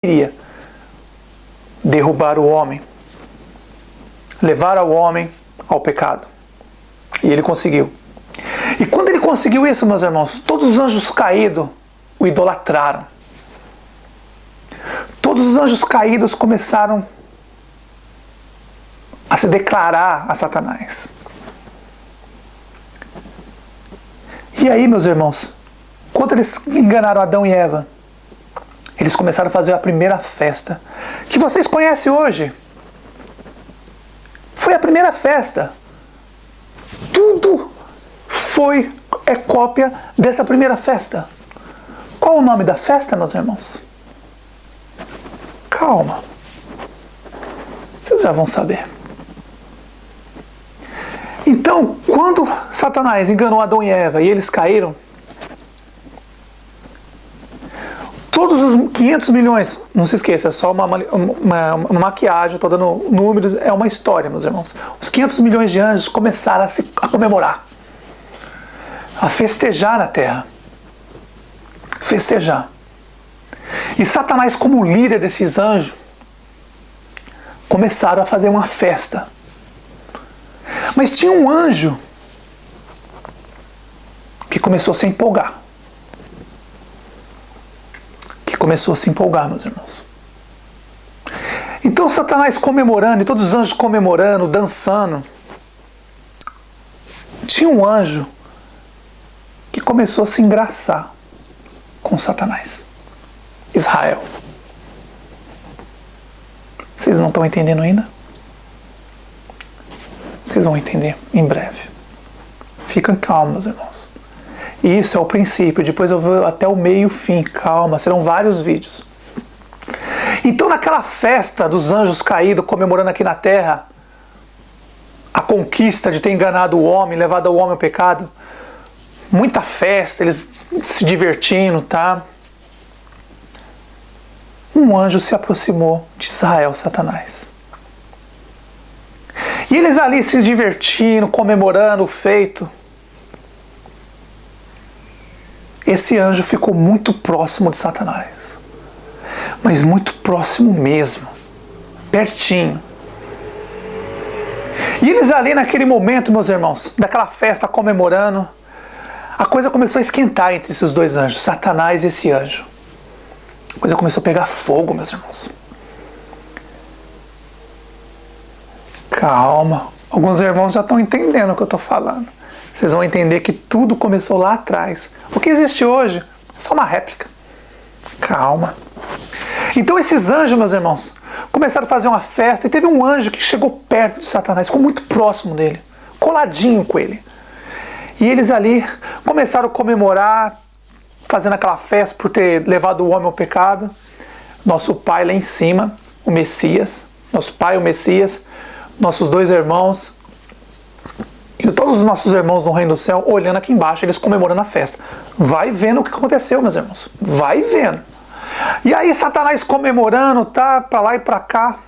queria derrubar o homem, levar o homem ao pecado. E ele conseguiu. E quando ele conseguiu isso, meus irmãos, todos os anjos caídos o idolatraram. Todos os anjos caídos começaram a se declarar a Satanás. E aí, meus irmãos, quando eles enganaram Adão e Eva, eles começaram a fazer a primeira festa, que vocês conhecem hoje. Foi a primeira festa. Tudo é cópia dessa primeira festa. Qual o nome da festa, meus irmãos? Calma. Vocês já vão saber. Então, quando Satanás enganou Adão e Eva e eles caíram, todos os 500 milhões, não se esqueça, é só uma maquiagem, estou dando números, é uma história, meus irmãos. Os 500 milhões de anjos começaram a comemorar, a festejar na terra. Festejar. E Satanás, como líder desses anjos, começaram a fazer uma festa. Mas tinha um anjo que começou a se empolgar. Começou a se empolgar, meus irmãos. Então Satanás comemorando, e todos os anjos comemorando, dançando. Tinha um anjo que começou a se engraçar com Satanás. Israel. Vocês não estão entendendo ainda? Vocês vão entender em breve. Fiquem calmos, irmãos. E isso é o princípio, depois eu vou até o meio e o fim, calma, serão vários vídeos. Então naquela festa dos anjos caídos, comemorando aqui na terra, a conquista de ter enganado o homem, levado o homem ao pecado, muita festa, eles se divertindo, tá? Um anjo se aproximou de Israel, Satanás. E eles ali se divertindo, comemorando o feito. Esse anjo ficou muito próximo de Satanás. Mas muito próximo mesmo. Pertinho. E eles ali naquele momento, meus irmãos, daquela festa comemorando, a coisa começou a esquentar entre esses dois anjos, Satanás e esse anjo. A coisa começou a pegar fogo, meus irmãos. Calma. Alguns irmãos já estão entendendo o que eu estou falando. Vocês vão entender que tudo começou lá atrás. O que existe hoje é só uma réplica. Calma. Então esses anjos, meus irmãos, começaram a fazer uma festa. E teve um anjo que chegou perto de Satanás, ficou muito próximo dele, coladinho com ele. E eles ali começaram a comemorar, fazendo aquela festa por ter levado o homem ao pecado. Nosso pai lá em cima, o Messias. Nosso pai, o Messias. Nossos dois irmãos. E todos os nossos irmãos no reino do céu olhando aqui embaixo, eles comemorando a festa. Vai vendo o que aconteceu, meus irmãos. Vai vendo. E aí Satanás comemorando, tá, pra lá e pra cá.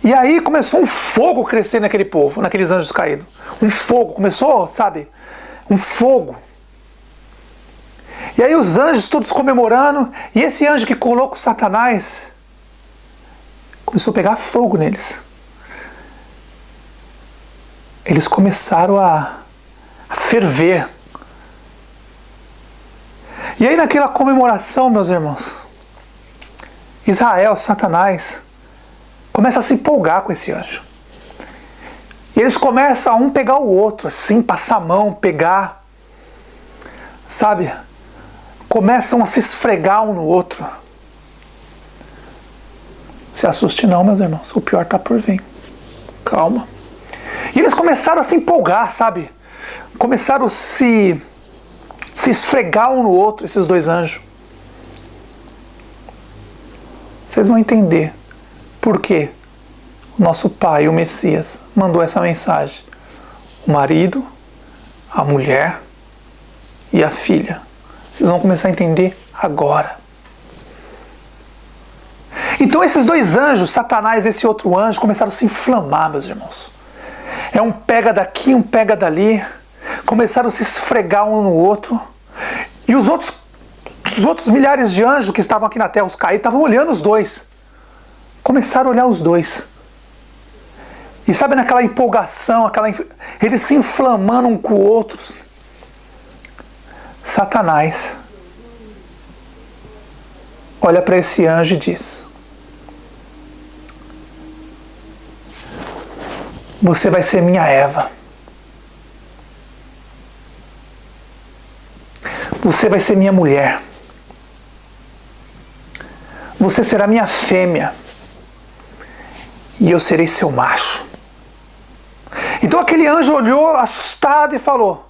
E aí começou um fogo a crescer naquele povo, naqueles anjos caídos. Um fogo, começou, sabe? Um fogo. E aí os anjos todos comemorando, e esse anjo que colocou Satanás começou a pegar fogo neles. Eles começaram a ferver. E aí naquela comemoração, meus irmãos, Israel, Satanás, começa a se empolgar com esse anjo. E eles começam a um pegar o outro, assim, passar a mão, pegar, sabe? Começam a se esfregar um no outro. Se assuste não, meus irmãos, o pior está por vir. Calma. E eles começaram a se empolgar, sabe? Começaram a se esfregar um no outro, esses dois anjos. Vocês vão entender por que o nosso pai, o Messias, mandou essa mensagem. O marido, a mulher e a filha. Vocês vão começar a entender agora. Então esses dois anjos, Satanás e esse outro anjo, começaram a se inflamar, meus irmãos. É um pega daqui, um pega dali. Começaram a se esfregar um no outro. E os outros os outros milhares de anjos que estavam aqui na terra, os caídos, estavam olhando os dois. Começaram a olhar os dois. E sabe, naquela empolgação, eles se inflamando um com o outro. Satanás olha para esse anjo e diz: você vai ser minha Eva. Você vai ser minha mulher. Você será minha fêmea. E eu serei seu macho. Então aquele anjo olhou assustado e falou: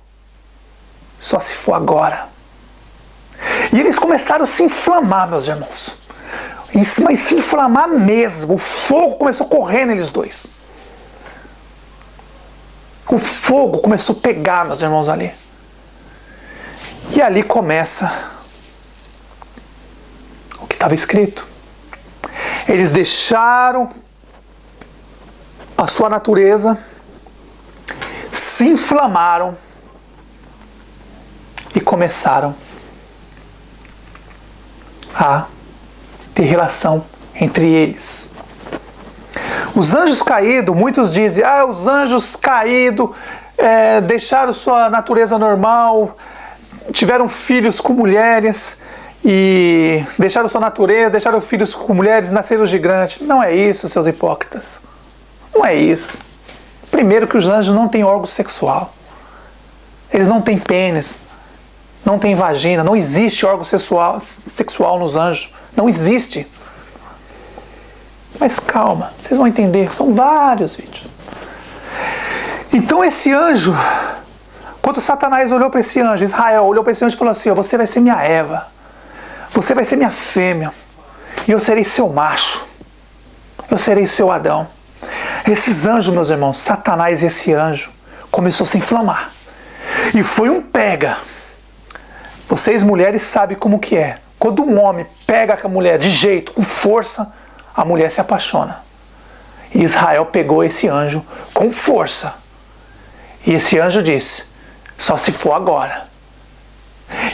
só se for agora. E eles começaram a se inflamar, meus irmãos. Mas se inflamar mesmo. O fogo começou a correr neles dois. O fogo começou a pegar, meus irmãos, ali. E ali começa o que estava escrito. Eles deixaram a sua natureza, se inflamaram e começaram a ter relação entre eles. Os anjos caídos, muitos dizem: os anjos caídos deixaram sua natureza normal, tiveram filhos com mulheres e deixaram sua natureza, deixaram filhos com mulheres, nasceram gigantes. Não é isso, seus hipócritas. Não é isso. Primeiro que os anjos não têm órgão sexual. Eles não têm pênis, não têm vagina, não existe órgão sexual nos anjos. Não existe. Mas calma, vocês vão entender, são vários vídeos. Então esse anjo, quando Satanás olhou para esse anjo, Israel olhou para esse anjo e falou assim: você vai ser minha Eva, você vai ser minha fêmea, e eu serei seu macho, eu serei seu Adão. Esses anjos, meus irmãos, Satanás e esse anjo, começou a se inflamar. E foi um pega. Vocês mulheres sabem como que é. Quando um homem pega a mulher de jeito, com força, a mulher se apaixona. E Israel pegou esse anjo com força. E esse anjo disse: só se for agora.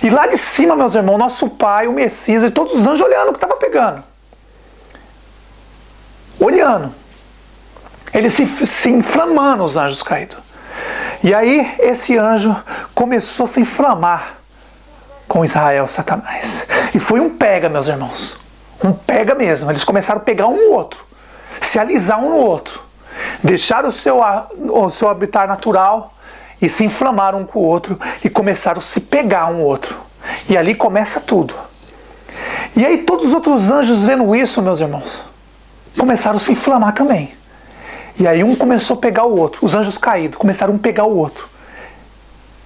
E lá de cima, meus irmãos, nosso pai, o Messias e todos os anjos olhando o que estava pegando. Olhando. Eles se inflamando, os anjos caídos. E aí esse anjo começou a se inflamar com Israel, Satanás. E foi um pega, meus irmãos. Um pega mesmo. Eles começaram a pegar um no outro. Se alisar um no outro. Deixaram o seu habitat natural e se inflamaram um com o outro e começaram a se pegar um outro. E ali começa tudo. E aí todos os outros anjos vendo isso, meus irmãos, começaram a se inflamar também. E aí um começou a pegar o outro. Os anjos caídos começaram a pegar o outro.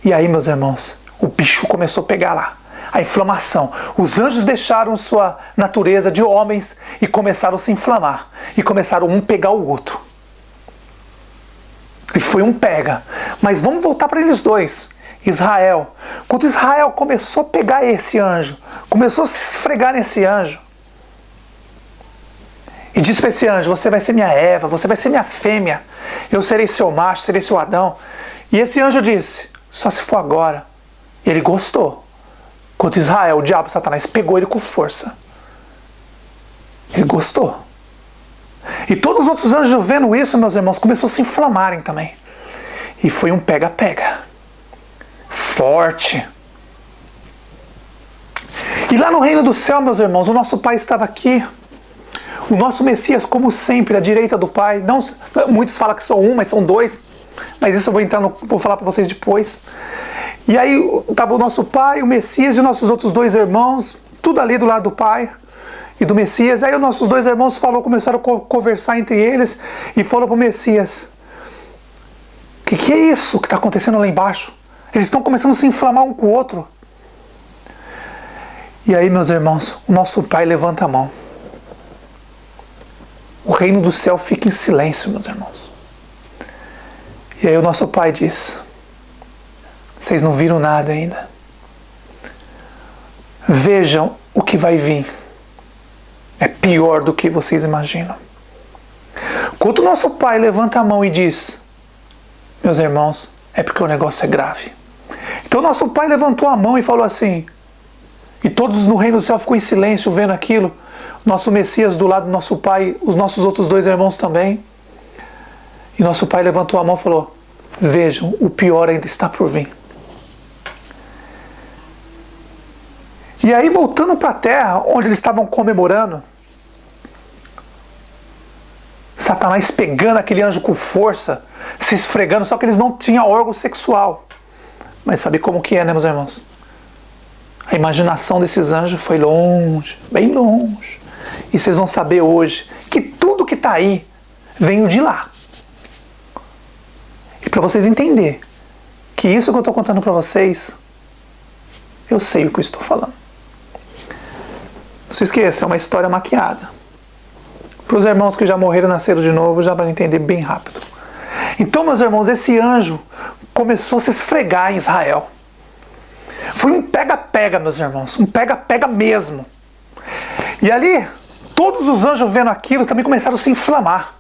E aí, meus irmãos, o bicho começou a pegar lá. A inflamação. Os anjos deixaram sua natureza de homens e começaram a se inflamar. E começaram um pegar o outro. E foi um pega. Mas vamos voltar para eles dois. Israel. Quando Israel começou a pegar esse anjo, começou a se esfregar nesse anjo, e disse para esse anjo: você vai ser minha Eva, você vai ser minha fêmea, eu serei seu macho, serei seu Adão. E esse anjo disse: só se for agora. E ele gostou. Quando Israel, o diabo, Satanás, pegou ele com força. Ele gostou. E todos os outros anjos vendo isso, meus irmãos, começaram a se inflamarem também. E foi um pega-pega. Forte. E lá no reino do céu, meus irmãos, o nosso Pai estava aqui. O nosso Messias, como sempre, à direita do Pai. Não, muitos falam que são um, mas são dois. Mas isso eu vou falar para vocês depois. E aí estava o nosso Pai, o Messias e os nossos outros dois irmãos, tudo ali do lado do Pai e do Messias. Aí os nossos dois irmãos começaram a conversar entre eles e falaram para o Messias: o que é isso que está acontecendo lá embaixo? Eles estão começando a se inflamar um com o outro. E aí, meus irmãos, o nosso Pai levanta a mão. O reino do céu fica em silêncio, meus irmãos. E aí o nosso Pai diz: vocês não viram nada ainda. Vejam o que vai vir. É pior do que vocês imaginam. Quando o nosso Pai levanta a mão e diz: meus irmãos, é porque o negócio é grave. Então o nosso Pai levantou a mão e falou assim: E todos no reino do céu ficou em silêncio vendo aquilo. Nosso Messias do lado do nosso pai, os nossos outros dois irmãos também. E nosso pai levantou a mão e falou: vejam, o pior ainda está por vir. E aí, voltando para a terra, onde eles estavam comemorando, Satanás pegando aquele anjo com força, se esfregando, só que eles não tinham órgão sexual. Mas sabe como que é, né, meus irmãos? A imaginação desses anjos foi longe, bem longe. E vocês vão saber hoje que tudo que está aí veio de lá. E para vocês entenderem que isso que eu estou contando para vocês, eu sei o que eu estou falando. Não se esqueça, é uma história maquiada. Para os irmãos que já morreram e nasceram de novo, já vai entender bem rápido. Então, meus irmãos, esse anjo começou a se esfregar em Israel. Foi um pega-pega, meus irmãos, um pega-pega mesmo. E ali, todos os anjos vendo aquilo também começaram a se inflamar.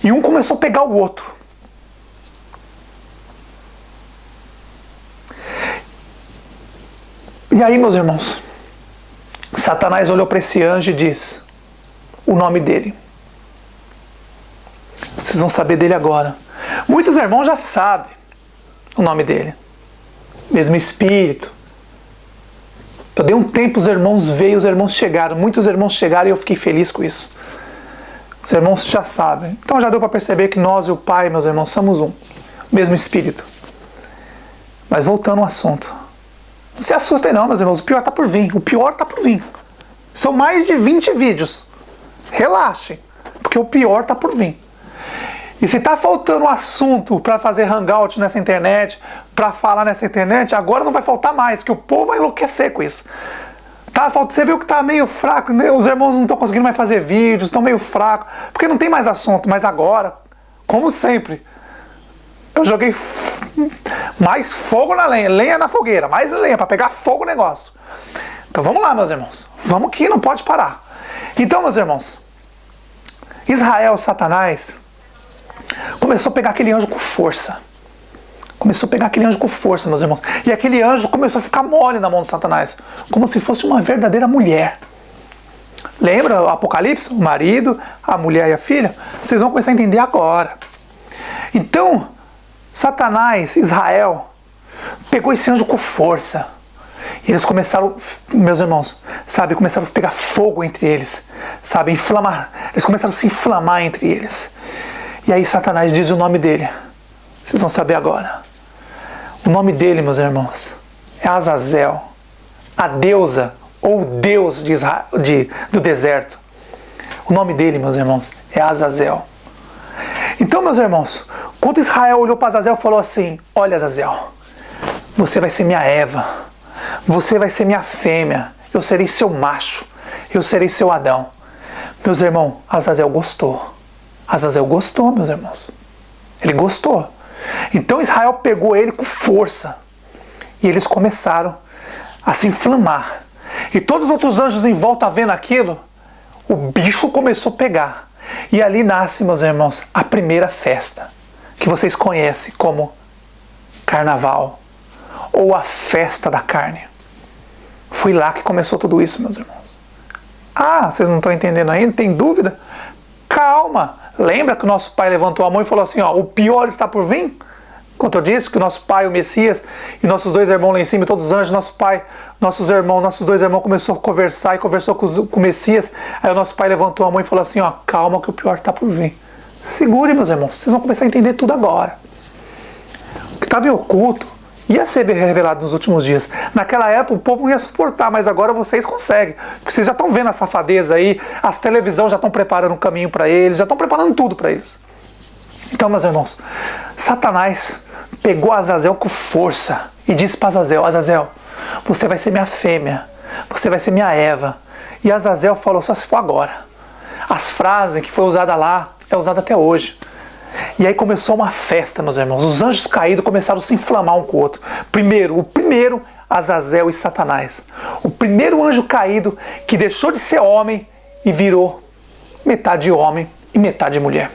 E um começou a pegar o outro. E aí, meus irmãos, Satanás olhou para esse anjo e disse o nome dele. Vocês vão saber dele agora. Muitos irmãos já sabem o nome dele. Mesmo espírito. Eu dei um tempo, os irmãos veio, os irmãos chegaram. Muitos irmãos chegaram e eu fiquei feliz com isso. Os irmãos já sabem. Então já deu para perceber que nós e o Pai, meus irmãos, somos um. Mesmo espírito. Mas voltando ao assunto. Não se assustem não, meus irmãos. O pior está por vir. O pior está por vir. São mais de 20 vídeos. Relaxem. Porque o pior está por vir. E se está faltando assunto para fazer hangout nessa internet, para falar nessa internet, agora não vai faltar mais, que o povo vai enlouquecer com isso. Você viu que está meio fraco, né? Os irmãos não estão conseguindo mais fazer vídeos, estão meio fracos, porque não tem mais assunto. Mas agora, como sempre, eu joguei mais fogo na lenha, lenha na fogueira, mais lenha para pegar fogo no negócio. Então vamos lá, meus irmãos, vamos que não pode parar. Então, meus irmãos, Israel, Satanás, começou a pegar aquele anjo com força. Começou a pegar aquele anjo com força, meus irmãos. E aquele anjo começou a ficar mole na mão de Satanás. Como se fosse uma verdadeira mulher. Lembra o Apocalipse? O marido, a mulher e a filha? Vocês vão começar a entender agora. Então, Satanás, Israel, pegou esse anjo com força. E eles começaram, meus irmãos, sabe, começaram a pegar fogo entre eles. Sabe, inflamar. Eles começaram a se inflamar entre eles. E aí Satanás diz o nome dele. Vocês vão saber agora. O nome dele, meus irmãos, é Azazel. A deusa ou Deus do deserto. O nome dele, meus irmãos, é Azazel. Então, meus irmãos, quando Israel olhou para Azazel e falou assim: olha, Azazel, você vai ser minha Eva. Você vai ser minha fêmea. Eu serei seu macho. Eu serei seu Adão. Meus irmãos, Azazel gostou. Azazel gostou, meus irmãos. Ele gostou. Então Israel pegou ele com força. E eles começaram a se inflamar. E todos os outros anjos em volta vendo aquilo, o bicho começou a pegar. E ali nasce, meus irmãos, a primeira festa. Que vocês conhecem como Carnaval. Ou a festa da carne. Foi lá que começou tudo isso, meus irmãos. Ah, vocês não estão entendendo ainda? Tem dúvida? Calma. Lembra que o nosso pai levantou a mão e falou assim, ó, o pior está por vir? Quando eu disse que o nosso pai, o Messias, e nossos dois irmãos lá em cima, todos os anjos, nosso pai, nossos dois irmãos começou a conversar e conversou com o Messias. Aí o nosso pai levantou a mão e falou assim, ó, calma que o pior está por vir. Segure, meus irmãos, vocês vão começar a entender tudo agora. O que estava em oculto ia ser revelado nos últimos dias. Naquela época o povo não ia suportar, mas agora vocês conseguem. Porque vocês já estão vendo a safadeza aí, as televisões já estão preparando o caminho para eles, já estão preparando tudo para eles. Então, meus irmãos, Satanás pegou Azazel com força e disse para Azazel, Azazel, você vai ser minha fêmea, você vai ser minha Eva. E Azazel falou, só se for agora. As frases que foi usada lá, é usada até hoje. E aí começou uma festa, meus irmãos. Os anjos caídos começaram a se inflamar um com o outro. O primeiro, Azazel e Satanás. O primeiro anjo caído que deixou de ser homem e virou metade homem e metade mulher.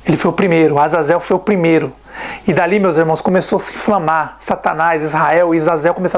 Ele foi o primeiro, Azazel foi o primeiro. E dali, meus irmãos, começou a se inflamar. Satanás, Israel e Azazel começaram a